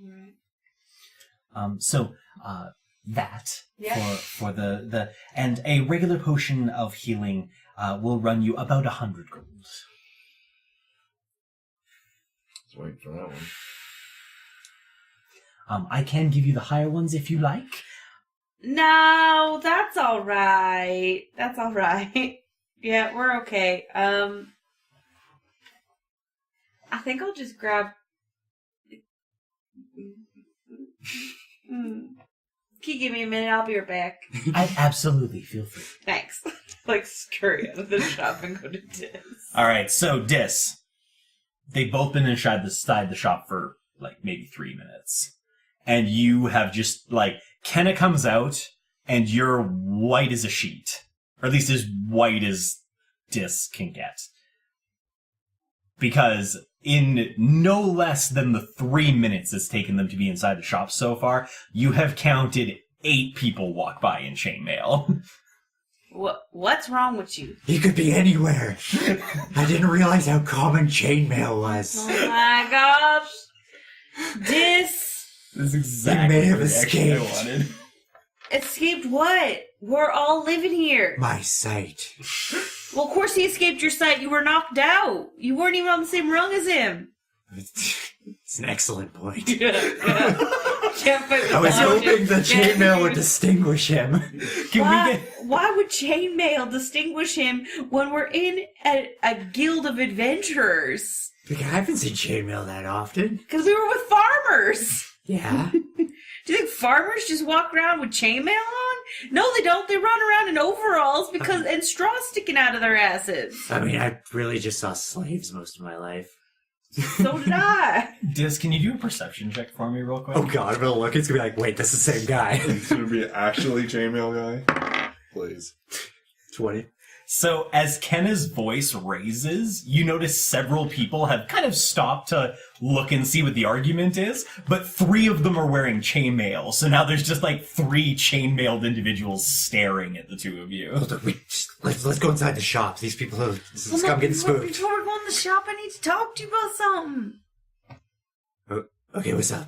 Right. So that Yeah. for the and a regular potion of healing will run you about 100 gold. Just waiting for that one. I can give you the higher ones if you like. No, that's all right. That's all right. Yeah, we're okay. I think I'll just grab. Can you give me a minute? I'll be right back. I absolutely feel free. Thanks. Like, scurry out of the shop and go to Dis. All right, so Dis, they've both been inside the shop for like maybe 3 minutes, and you have just like Kenna comes out, and you're white as a sheet, or at least as white as Dis can get, because in no less than the 3 minutes it's taken them to be inside the shop so far, you have counted 8 people walk by in chainmail. What's wrong with you? He could be anywhere. I didn't realize how common chainmail was. Oh my gosh. Dis. This is exactly may have the reaction I escaped. wanted. Escaped what? We're all living here. My sight. Well, of course he escaped your sight. You were knocked out. You weren't even on the same rung as him. It's an excellent point. Can't fight I was without hoping him. the chainmail would distinguish him. Why would chainmail distinguish him when we're in a guild of adventurers? Because I haven't seen chainmail that often. Because we were with farmers. Yeah. Do you think farmers just walk around with chainmail on? No, they don't. They run around in overalls and straw sticking out of their asses. I mean, I really just saw slaves most of my life. So did I. Dis, can you do a perception check for me real quick? Oh god, I'm gonna look. It's gonna be like, wait, that's the same guy. It's gonna be actually chainmail guy. Please. 20. So as Kenna's voice raises, you notice several people have kind of stopped to look and see what the argument is, but 3 of them are wearing chainmail, so now there's just like 3 chainmailed individuals staring at the 2 of you. Hold on, let's go inside the shop. These people are I'm getting spooked. Before we go in the shop, I need to talk to you about something. Okay, what's up?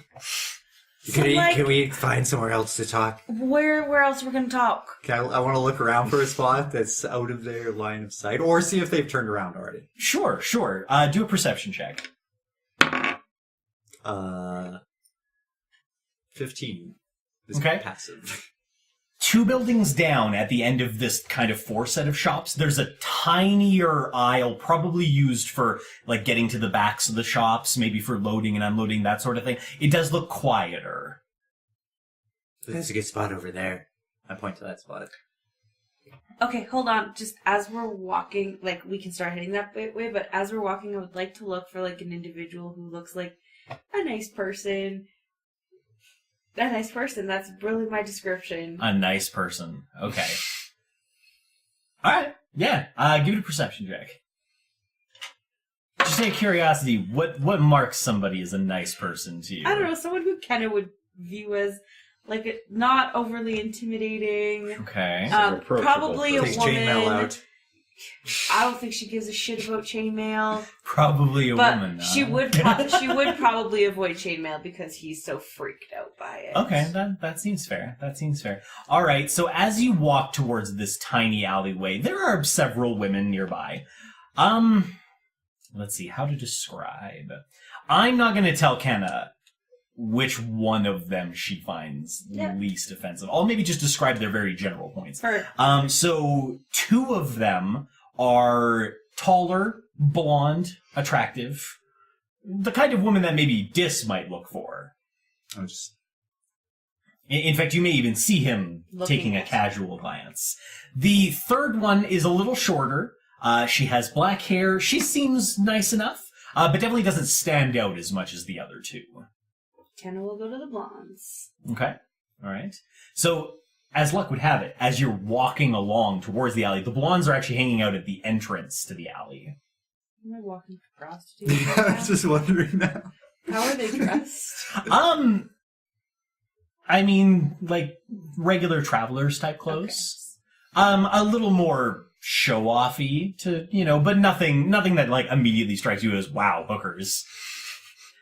So, like- Can we find somewhere else to talk? Where else we're gonna talk? I want to look around for a spot that's out of their line of sight, or see if they've turned around already. Sure. Do a perception check. 15. Okay. Passive. 2 buildings down at the end of this kind of 4 set of shops, there's a tinier aisle probably used for like getting to the backs of the shops, maybe for loading and unloading, that sort of thing. It does look quieter. There's a good spot over there. I point to that spot. Okay, hold on. Just as we're walking, like, we can start heading that way, but as we're walking, I would like to look for, like, an individual who looks like a nice person. A nice person. That's really my description. A nice person. Okay. Alright. Yeah. Give it a perception check. Just out of curiosity, what marks somebody as a nice person to you? I don't know, someone who Kenna would view as, like, not overly intimidating. Okay. approachable Probably a Takes chainmail woman. out. I don't think she gives a shit about chainmail. Probably a But woman. she would she would probably avoid chainmail because he's so freaked out by it. Okay, that seems fair. That seems fair. All right, so as you walk towards this tiny alleyway, there are several women nearby. Let's see how to describe. I'm not going to tell Kenna which one of them she finds least offensive. I'll maybe just describe their very general points. So 2 of them are taller, blonde, attractive. The kind of woman that maybe Dis might look for. In fact, you may even see him taking a casual glance. The 3rd one is a little shorter, She has black hair. She seems nice enough, but definitely doesn't stand out as much as the other two. Kenna will go to the blondes. Okay. All right. So, as luck would have it, as you're walking along towards the alley, the blondes are actually hanging out at the entrance to the alley. Am I walking for prostitutes? Yeah, I was just wondering now. How are they dressed? I mean, like, regular travelers type clothes. A little more show-offy but nothing that, like, immediately strikes you as, wow, hookers.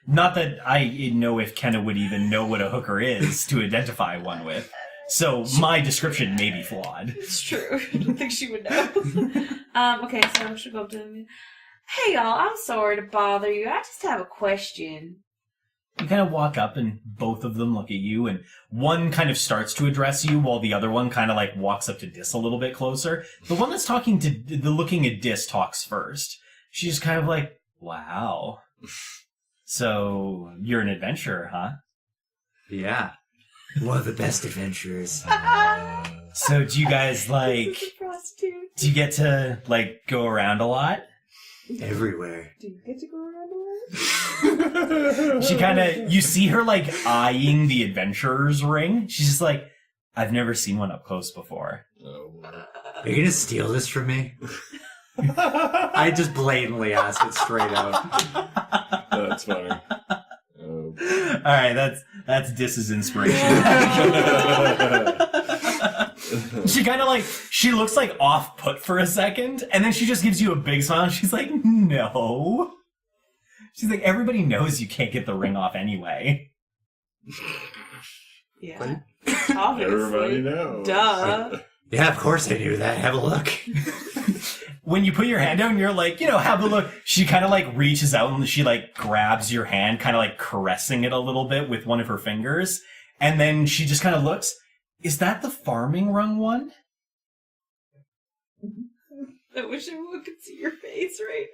Not that I know if Kenna would even know what a hooker is to identify one with. So my description may be flawed. It's true. I don't think she would know. Okay, so I'm just gonna go up to them. Hey, y'all, I'm sorry to bother you. I just have a question. You kind of walk up and both of them look at you, and one kind of starts to address you while the other one kind of like walks up to Dis a little bit closer. The one that's looking at Dis talks first. She's kind of like, wow. So, you're an adventurer, huh? Yeah. One of the best adventurers. So do you guys like, Prostitute. do you get to like go around a lot? Everywhere. Do you get to go around a lot? She kind of, you see her like eyeing the adventurer's ring. She's just like, I've never seen one up close before. Oh, Are you gonna steal this from me? I just blatantly asked it straight out. that's funny. Oh. All right, that's Dis's inspiration. She kind of like, she looks like off put for a second, and then she just gives you a big smile, and she's like, no. She's like, everybody knows you can't get the ring off anyway. Yeah. Obviously. Everybody knows. Duh. Yeah, of course I knew that. Have a look. When you put your hand out and you're like, have a look, she kind of like reaches out and she like grabs your hand, kind of like caressing it a little bit with one of her fingers. And then she just kind of looks, is that the farming rung one? I wish everyone could see your face right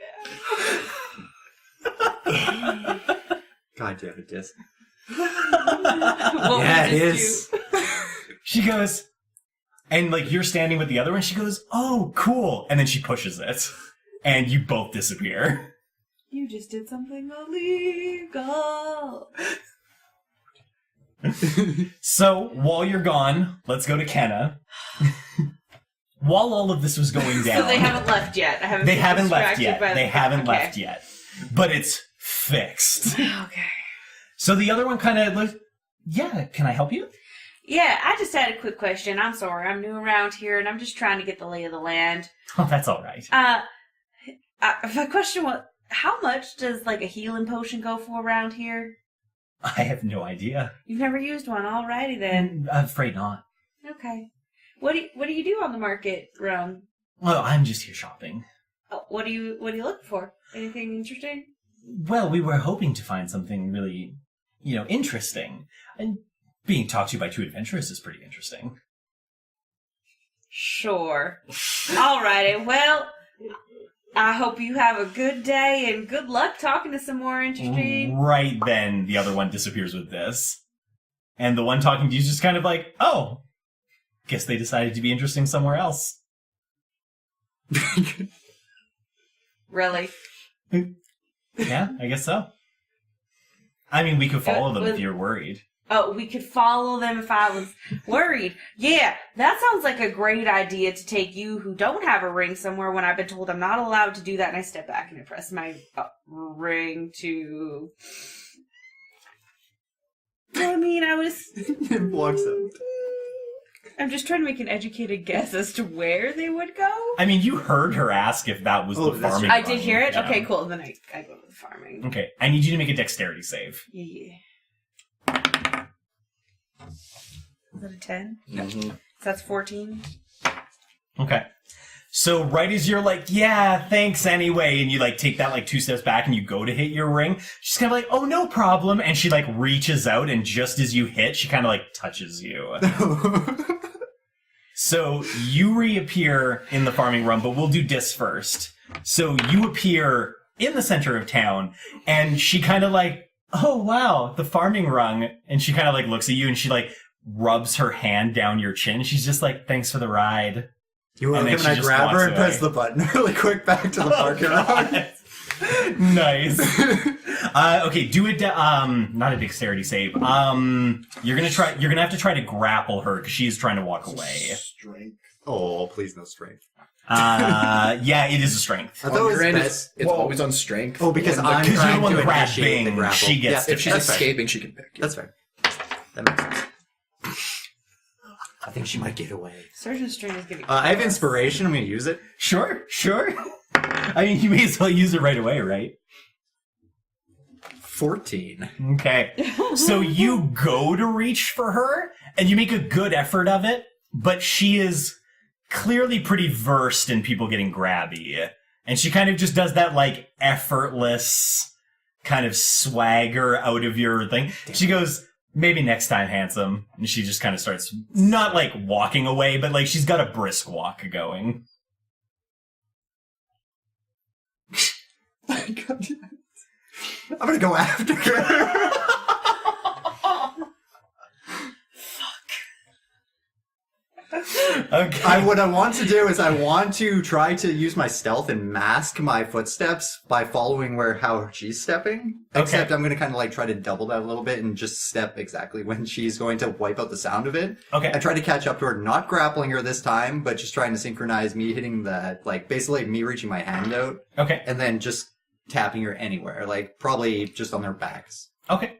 now. God damn it, Dis. What Yeah, would it you is. do? She goes, and like you're standing with the other one, she goes, oh, cool. And then she pushes it. And you both disappear. You just did something illegal. So, while you're gone, let's go to Kenna. While all of this was going down... So they haven't left yet. They haven't left yet. By They haven't left yet. But it's fixed. Okay. So the other one kind of looks, yeah, can I help you? Yeah, I just had a quick question. I'm sorry, I'm new around here, and I'm just trying to get the lay of the land. Oh, that's all right. My question was, how much does like a healing potion go for around here? I have no idea. You've never used one. Alrighty then. I'm afraid not. Okay. What do you do on the market run? Well, I'm just here shopping. Oh, what do you look for? Anything interesting? Well, we were hoping to find something really, interesting. And being talked to by two adventurers is pretty interesting. Sure. Alrighty. Well, I hope you have a good day and good luck talking to some more interesting. Right then, the other one disappears with this. And the one talking to you is just kind of like, oh, guess they decided to be interesting somewhere else. Really? Yeah, I guess so. I mean, we could follow them if you're worried. Oh, we could follow them if I was worried. Yeah, that sounds like a great idea to take you who don't have a ring somewhere when I've been told I'm not allowed to do that. And I step back and I press my ring to... I mean, I was... It blocks out. I'm just trying to make an educated guess as to where they would go. I mean, you heard her ask if that was the that's farming I run. did hear it? Yeah. Okay, cool. Then I go to the farming. Okay, I need you to make a dexterity save. Yeah. Is that a 10? Mm-hmm. So that's 14. Okay. So right as you're like, yeah, thanks anyway, and you like take that like 2 steps back and you go to hit your ring, she's kind of like, oh, no problem. And she like reaches out and just as you hit, she kind of like touches you. So you reappear in the farming run, but we'll do Dis first. So you appear in the center of town and she kind of like, oh, wow, the farming rung. And she kind of like looks at you and she like rubs her hand down your chin. She's just like, thanks for the ride. You And welcome, then and I she just grab her walks and press away. the button really quick back to the parking lot. Nice. Okay, do it. Not a dexterity save. You're gonna have to try to grapple her because she's trying to walk away. Strength. Oh, please no strength. Yeah, it is a strength. I thought it was Your end, best. it's always on strength. Oh, because And I'm Because you're the trying one to grabbing, initiate the grapple. she gets yeah, if she's that's fair. escaping, she can pick you. That's fair. That makes sense. I think she might get away. Surgeon String is gonna. I have inspiration. I'm going to use it. Sure. I mean, you may as well use it right away, right? 14. Okay. So you go to reach for her, and you make a good effort of it, but she is clearly pretty versed in people getting grabby. And she kind of just does that, like, effortless kind of swagger out of your thing. She goes, maybe next time, handsome. And she just kind of starts, not like walking away, but like she's got a brisk walk going. I'm going to go after her. Okay. What I want to do is I want to try to use my stealth and mask my footsteps by following how she's stepping. Okay. Except I'm going to kind of like try to double that a little bit and just step exactly when she's going to wipe out the sound of it. Okay. I try to catch up to her, not grappling her this time, but just trying to synchronize me hitting that, like basically me reaching my hand out Okay. and then just tapping her anywhere, like probably just on their backs. Okay.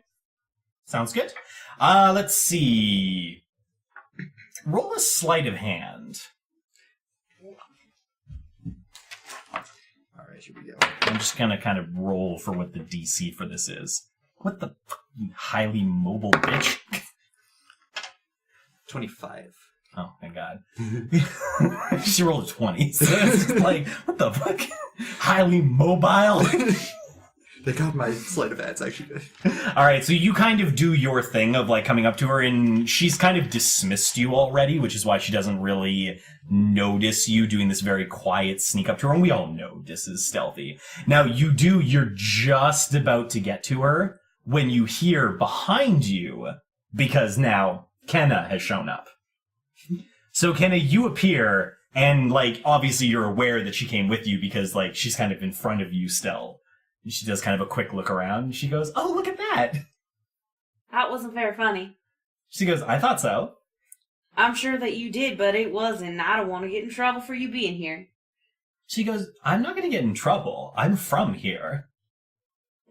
Sounds good. Let's see. Roll a sleight of hand. All right, here we go. I'm just gonna kind of roll for what the DC for this is. What the you highly mobile bitch? 25. Oh, thank God. She rolled a 20. So it's just like, what the fuck? Highly mobile. They got my sleight of hands actually good. All right, so you kind of do your thing of like coming up to her, and she's kind of dismissed you already, which is why she doesn't really notice you doing this very quiet sneak up to her. And we all know this is stealthy. Now you're just about to get to her when you hear behind you, because now Kenna has shown up. So Kenna, you appear, and like obviously you're aware that she came with you because like she's kind of in front of you still. And she does kind of a quick look around, and she goes, "Oh, look at that." That wasn't very funny. She goes, "I thought so." I'm sure that you did, but it wasn't. I don't want to get in trouble for you being here. She goes, "I'm not going to get in trouble. I'm from here."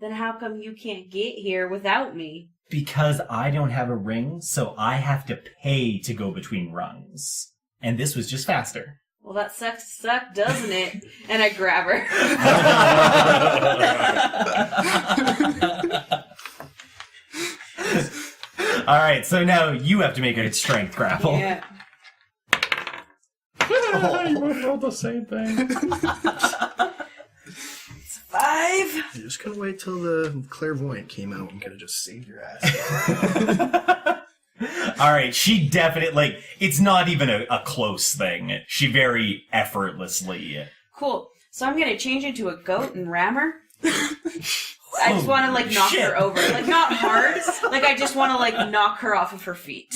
Then how come you can't get here without me? Because I don't have a ring, so I have to pay to go between rungs. And this was just faster. Well, that sucks to suck, doesn't it? And I grab her. All right, so now you have to make a strength grapple. Yeah. You both rolled the same thing. It's 5. You just couldn't wait till the clairvoyant came out and could have just saved your ass. All right, she definitely, like, it's not even a close thing. She very effortlessly. Cool. So I'm gonna change into a goat and ram her. I just want to like knock shit. her over, like not hard. Like I just want to like knock her off of her feet.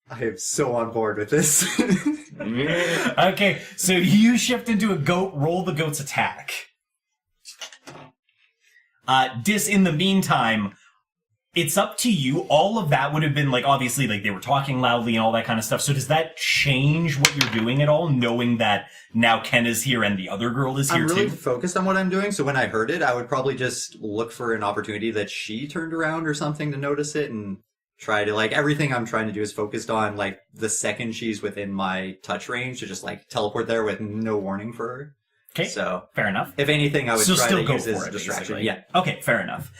I am so on board with this. Okay, so you shift into a goat, roll the goat's attack. In the meantime, it's up to you. All of that would have been, like, obviously, like, they were talking loudly and all that kind of stuff. So does that change what you're doing at all, knowing that now Kenna's here and the other girl is here, I'm really too? focused on what I'm doing, so when I heard it, I would probably just look for an opportunity that she turned around or something to notice it and try to, like, everything I'm trying to do is focused on, like, the second she's within my touch range to just, like, teleport there with no warning for her. Okay, So, fair enough. if anything, I would So try still to go use this for as it, a distraction. basically. Yeah. Okay, fair enough.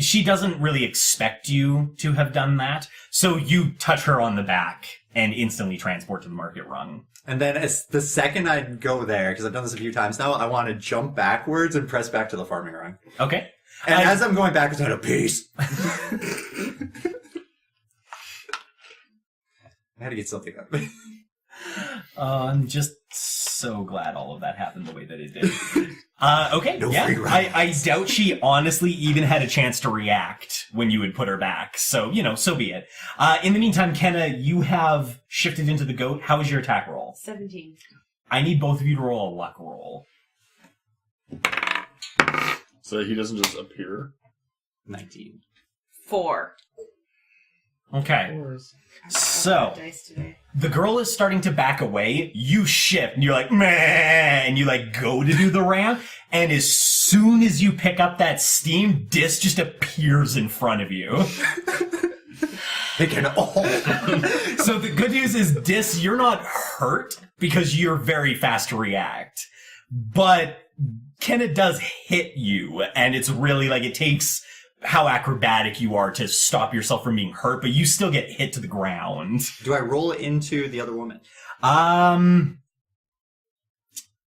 She doesn't really expect you to have done that, so you touch her on the back and instantly transport to the market rung. And then as the second I go there, because I've done this a few times now, I want to jump backwards and press back to the farming rung. Okay. And as I'm going backwards, I'm going to peace. I had to get something up. I'm just so glad all of that happened the way that it did. Okay, No yeah. free rides. I doubt she honestly even had a chance to react when you would put her back. So, so be it. In the meantime, Kenna, you have shifted into the goat. How is your attack roll? 17. I need both of you to roll a luck roll. So he doesn't just appear. 19. 4. Okay. So, Dice today. the girl is starting to back away. You shift, and you're like, meh, and you go to do the ramp, and as soon as you pick up that steam, Dis just appears in front of you. They can all. So the good news is, Dis, you're not hurt because you're very fast to react. But Kenna does hit you, and it's really it takes how acrobatic you are to stop yourself from being hurt, but you still get hit to the ground. Do I roll into the other woman?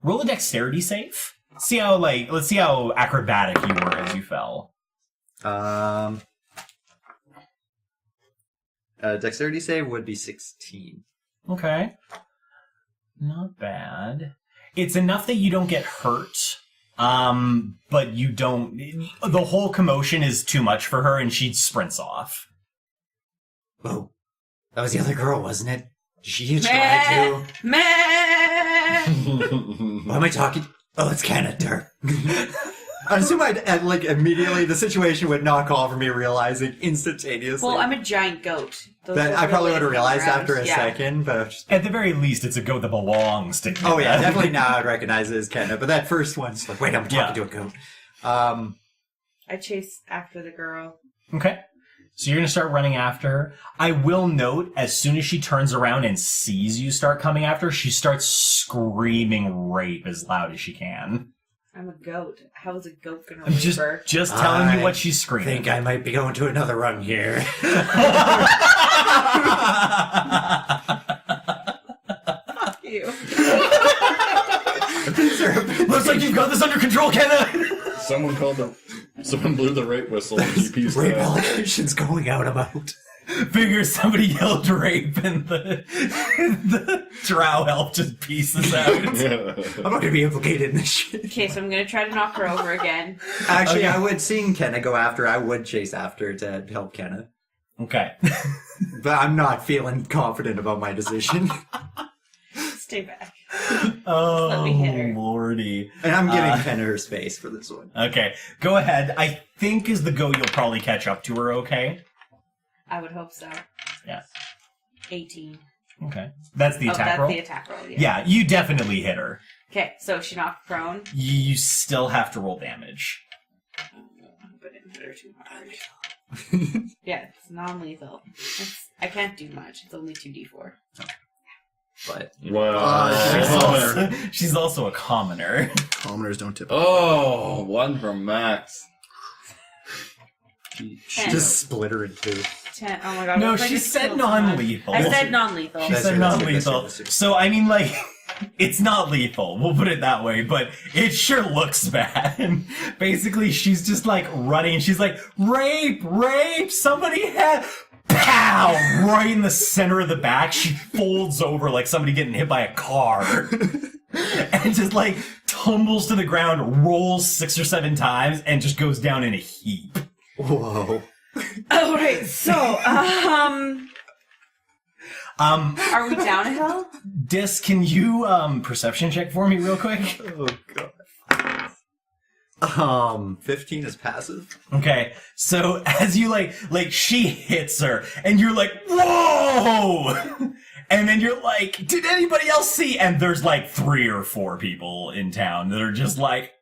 Roll a dexterity save. See how let's see how acrobatic you were as you fell. Dexterity save would be 16. Okay. Not bad. It's enough that you don't get hurt. But you don't... The whole commotion is too much for her, and she sprints off. Oh, that was the other girl, wasn't it? Did she try to? Meh! Why am I talking? Oh, it's Kenna, Derp. I assume immediately the situation would not call for me realizing instantaneously. Well, I'm a giant goat. That I probably would have realized around. after a second, but... At the very least, it's a goat that belongs to Kenna. Oh yeah, definitely now I'd recognize it as Kenna, but that first one's wait, I'm talking to a goat. I chase after the girl. Okay. So you're going to start running after her. I will note, as soon as she turns around and sees you start coming after her, she starts screaming rape as loud as she can. I'm a goat. How is a goat gonna I'm rape her? just telling you what she's screaming. I think I might be going to another run here. Fuck you. Looks like you've got this under control, Kenna! Someone blew the rape whistle and he pieced Rape out. allegations going out about. Figures somebody yelled rape and the drow elf just pieces out. I'm not going to be implicated in this shit. Okay, so I'm gonna try to knock her over again. Actually, Okay. I would, seeing Kenna go after, I would chase after to help Kenna. Okay. But I'm not feeling confident about my decision. Stay back. Oh, Let me hit her. lordy. And I'm giving Kenna her space for this one. Okay, go ahead. I think as the go, you'll probably catch up to her, okay? I would hope so. Yeah. 18. Okay. That's the attack that's roll? the attack roll, yeah. Yeah, you definitely hit her. Okay, so she knocked prone. You still have to roll damage. But it didn't hit her too hard. Yeah, it's non-lethal. I can't do much. It's only 2d4. But Wow. She's also a commoner. Commoners don't tip. Oh, one from Max. just split her in two. 10. Oh my god. No, what if I she just said killed someone? non-lethal. I said non-lethal. She That's said true, that's true, non-lethal. that's true, that's true. So, I mean, it's not lethal. We'll put it that way. But it sure looks bad. And basically, she's just, running. She's like, rape, somebody had... Pow! Right in the center of the back. She folds over like somebody getting hit by a car. And just, tumbles to the ground, rolls 6 or 7 times, and just goes down in a heap. Whoa. Alright, so, are we down a hill? Dis, can you perception check for me real quick? Oh, God. 15 is passive. Okay, so as you she hits her, and you're like, whoa! And then you're like, did anybody else see? And there's 3 or 4 people in town that are just like,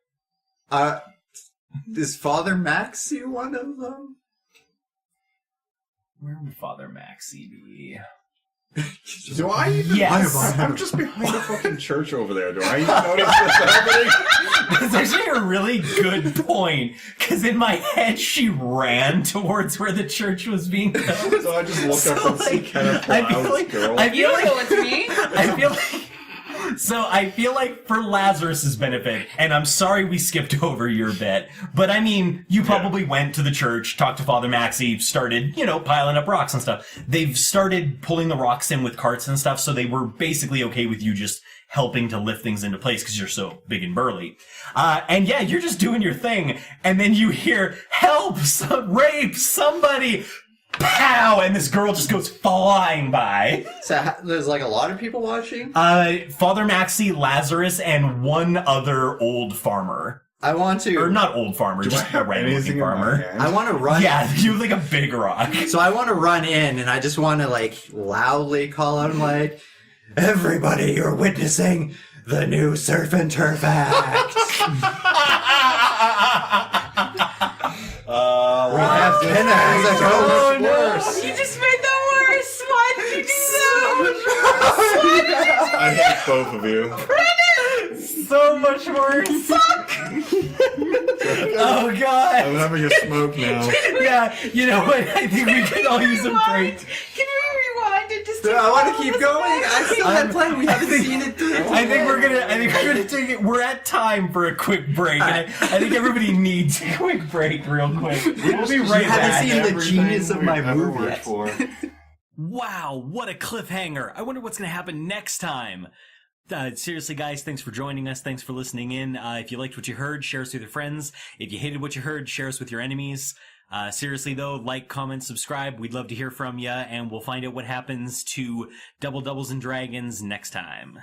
Does Father Max see one of them? where would Father Maxie be? Do I even... Yes. I'm just behind the fucking church over there. Do I even notice what's happening? That's actually a really good point, because in my head she ran towards where the church was being built. So I just look up and see Kenna pull I feel out like- girl. I You feel don't like know it's me. I feel like So I feel like for Lazarus's benefit, and I'm sorry we skipped over your bit, but I mean, you probably went to the church, talked to Father Maxie, started, piling up rocks and stuff. They've started pulling the rocks in with carts and stuff, so they were basically okay with you just helping to lift things into place because you're so big and burly. And yeah, you're just doing your thing, and then you hear, help, rape, somebody, pow, and this girl just goes flying by. So there's like a lot of people watching? Father Maxie, Lazarus, and one other old farmer. I want to... Or not old farmer, Do I just a have random anything looking in my farmer. hand? I want to run... Yeah, you have like a big rock. So I want to run in, and I just want to, loudly call out, everybody, you're witnessing the new Surf and Turf Act. We have Kenna as a ghost. Worse. You just made that worse. Why did you do that? I hate both of you. So much worse. Oh god. I'm having a smoke now. Yeah, you know what? I think we could all use a break. Can we rewind and just? I want to keep going. I still had planned. We haven't seen it through. I think we're gonna take it. We're at time for a quick break, and I think everybody needs a quick break, real quick. We'll be right back. Haven't seen the Everything genius of my we've ever move worked yet. for. Wow, what a cliffhanger! I wonder what's gonna happen next time. Seriously, guys, thanks for joining us. Thanks for listening in. If you liked what you heard, share us with your friends. If you hated what you heard, share us with your enemies. Seriously, though, like, comment, subscribe. We'd love to hear from you, and we'll find out what happens to Double Doubles and Dragons next time.